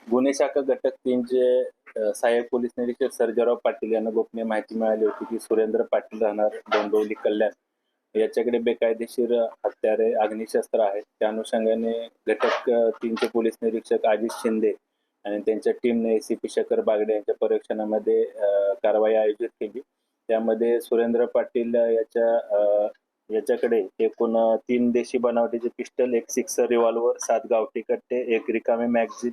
गुन्हे शाखा घटक 3चे सहाय्यक पोलीस निरीक्षक सर्जेराव पाटील यांना गोपनीय माहिती मिळाली होती की सुरेंद्र पाटील राहणार डोंबिवली कल्याण याच्याकडे बेकायदेशीर हत्यारे अग्निशस्त्र आहेत. त्या अनुषंगाने घटक 3चे पोलीस निरीक्षक अजित शिंदे आणि त्यांच्या टीमने एसीपी शेखर बागडे यांच्या पर्यवेक्षणामध्ये कारवाई आयोजित केली. त्यामध्ये सुरेंद्र पाटील याच्याकडे एकूण 3 देशी बनावटीचे पिस्टल, 1 सिक्सर रिव्हॉल्वर, 7 गावठी कट्टे, 1 रिकामी मॅगझीन,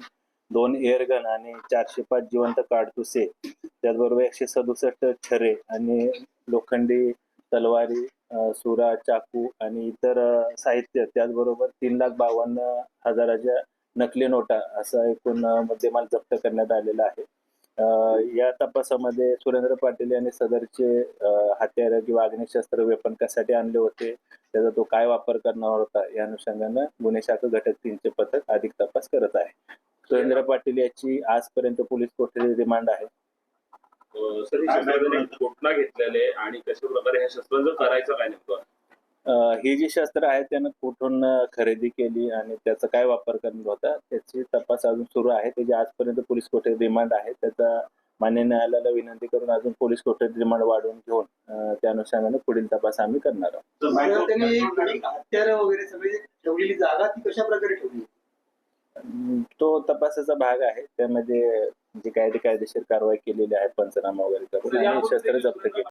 2 एअरगन आणि 405 जिवंत काडतुसे, त्याचबरोबर 167 छरे आणि लोखंडी तलवारी, सुरा, चाकू आणि इतर साहित्य, त्याचबरोबर 3,52,000च्या नकली नोटा असा एकूण मुद्देमाल जप्त करण्यात आलेला आहे. या तपासामध्ये सुरेंद्र पाटील यांनी सदरचे हत्यारं किंवा अग्निशस्त्र वेपन कशासाठी आणले होते, त्याचा तो काय वापर करणार होता, या अनुषंगानं गुन्हे शाखा घटक 3चे पथक अधिक तपास करत आहे. सुरेंद्र पाटील याची आजपर्यंत पोलीस कोठडी रिमांड आहे. कुठला घेतलेले आणि कशा प्रकारे हे शस्त्रांचं करायचं काय नेमकं? ही जी शस्त्र आहेत त्यानं कुठून खरेदी केली आणि त्याचा काय वापर करणार होता त्याची तपास अजून सुरू आहे. त्याची आजपर्यंत पोलीस कोठडी रिमांड आहे. त्याचा मान्य न्यायालयाला विनंती करून अजून पोलीस कोठडी रिमांड वाढवून घेऊन त्या अनुषंगाने पुढील तपास आम्ही करणार आहोत. हत्यारं वगैरे सगळी ठेवलेली जागा ती कशा प्रकारे ठेवली? तो तपासाचा भाग आहे. त्यामध्ये जी कायदेशीर कारवाई केलेली आहे, पंचनामा वगैरे करून आणि शस्त्र जप्त केली.